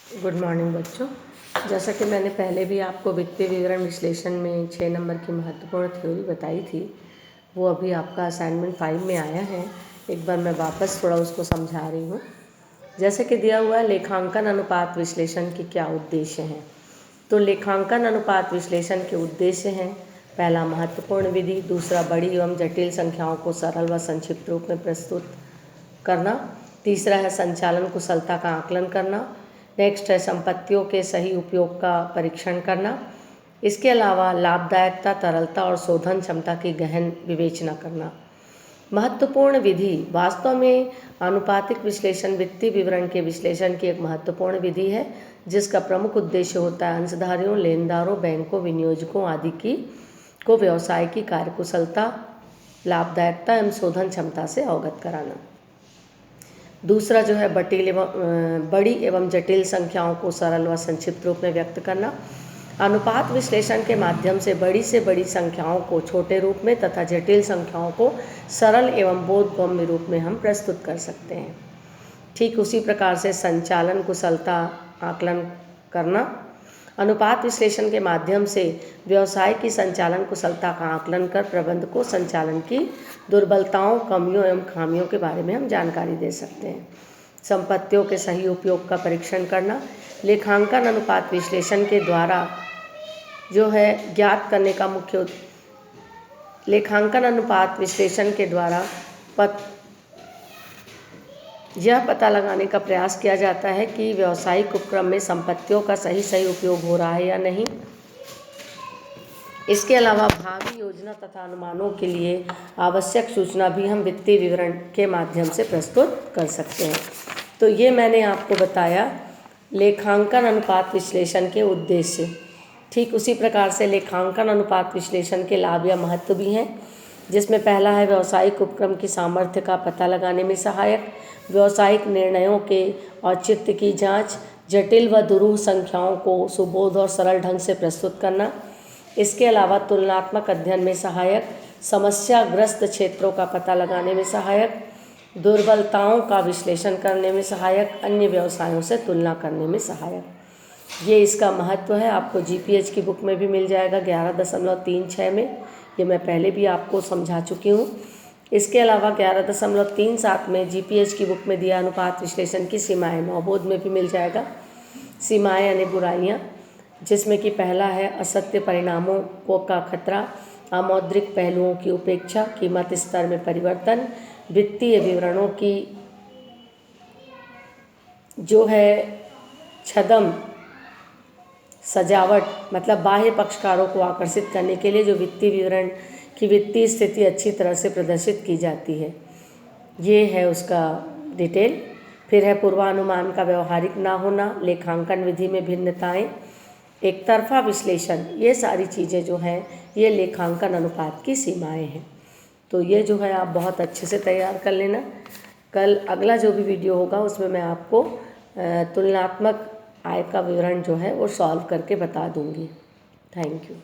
Good morning बच्चों। जैसा कि मैंने पहले भी आपको वित्तीय विवरण विश्लेषण में 6 नंबर की महत्वपूर्ण थ्योरी बताई थी, वो अभी आपका असाइनमेंट 5 में आया है। एक बार मैं वापस थोड़ा उसको समझा रही हूँ। जैसे कि दिया हुआ है, लेखांकन अनुपात विश्लेषण के क्या उद्देश्य हैं। तो लेखांकन अनुपात विश्लेषण के उद्देश्य हैं: पहला, महत्वपूर्ण विधि; दूसरा, बड़ी एवं जटिल संख्याओं को सरल व संक्षिप्त रूप में प्रस्तुत करना; तीसरा है संचालन कुशलता का आकलन करना; नेक्स्ट है संपत्तियों के सही उपयोग का परीक्षण करना। इसके अलावा लाभदायकता, तरलता और शोधन क्षमता की गहन विवेचना करना। महत्वपूर्ण विधि वास्तव में आनुपातिक विश्लेषण वित्तीय विवरण के विश्लेषण की एक महत्वपूर्ण विधि है, जिसका प्रमुख उद्देश्य होता है अंशधारियों, लेनदारों, बैंकों, विनियोजकों आदि को व्यवसाय की कार्यकुशलता, लाभदायकता एवं शोधन क्षमता से अवगत कराना। दूसरा जो है बड़ी एवं जटिल संख्याओं को सरल व संक्षिप्त रूप में व्यक्त करना। अनुपात विश्लेषण के माध्यम से बड़ी संख्याओं को छोटे रूप में तथा जटिल संख्याओं को सरल एवं बोधगम्य रूप में हम प्रस्तुत कर सकते हैं। ठीक उसी प्रकार से संचालन कुशलता आकलन करना। अनुपात विश्लेषण के माध्यम से व्यवसाय की संचालन कुशलता का आकलन कर प्रबंधक को संचालन की दुर्बलताओं, कमियों एवं खामियों के बारे में हम जानकारी दे सकते हैं। संपत्तियों के सही उपयोग का परीक्षण करना। लेखांकन अनुपात विश्लेषण के द्वारा जो है ज्ञात करने का लेखांकन अनुपात विश्लेषण के द्वारा यह पता लगाने का प्रयास किया जाता है कि व्यावसायिक उपक्रम में संपत्तियों का सही उपयोग हो रहा है या नहीं। इसके अलावा भावी योजना तथा अनुमानों के लिए आवश्यक सूचना भी हम वित्तीय विवरण के माध्यम से प्रस्तुत कर सकते हैं। तो ये मैंने आपको बताया लेखांकन अनुपात विश्लेषण के उद्देश्य। ठीक उसी प्रकार से लेखांकन अनुपात विश्लेषण के लाभ या महत्व भी हैं, जिसमें पहला है व्यावसायिक उपक्रम की सामर्थ्य का पता लगाने में सहायक, व्यावसायिक निर्णयों के औचित्य की जांच, जटिल व दुरूह संख्याओं को सुबोध और सरल ढंग से प्रस्तुत करना। इसके अलावा तुलनात्मक अध्ययन में सहायक, समस्याग्रस्त क्षेत्रों का पता लगाने में सहायक, दुर्बलताओं का विश्लेषण करने में सहायक, अन्य व्यवसायों से तुलना करने में सहायक। ये इसका महत्व है। आपको जीपीएच की बुक में भी मिल जाएगा 11.36 में। ये मैं पहले भी आपको समझा चुकी हूँ। इसके अलावा 11.37 में जीपीएच की बुक में दिया अनुपात विश्लेषण की सीमाएं, नवबोध में भी मिल जाएगा। सीमाएं यानी बुराइयाँ, जिसमें कि पहला है असत्य परिणामों को का खतरा, अमौद्रिक पहलुओं की उपेक्षा, कीमत स्तर में परिवर्तन, वित्तीय विवरणों की जो है छदम सजावट, मतलब बाह्य पक्षकारों को आकर्षित करने के लिए जो वित्तीय विवरण की वित्तीय स्थिति अच्छी तरह से प्रदर्शित की जाती है, ये है उसका डिटेल। फिर है पूर्वानुमान का व्यवहारिक ना होना, लेखांकन विधि में भिन्नताएं, एक तरफा विश्लेषण, ये सारी चीज़ें जो हैं ये लेखांकन अनुपात की सीमाएं हैं। तो ये जो है आप बहुत अच्छे से तैयार कर लेना। कल अगला जो भी वीडियो होगा उसमें मैं आपको तुलनात्मक आय का विवरण जो है वो सॉल्व करके बता दूंगी। Thank you.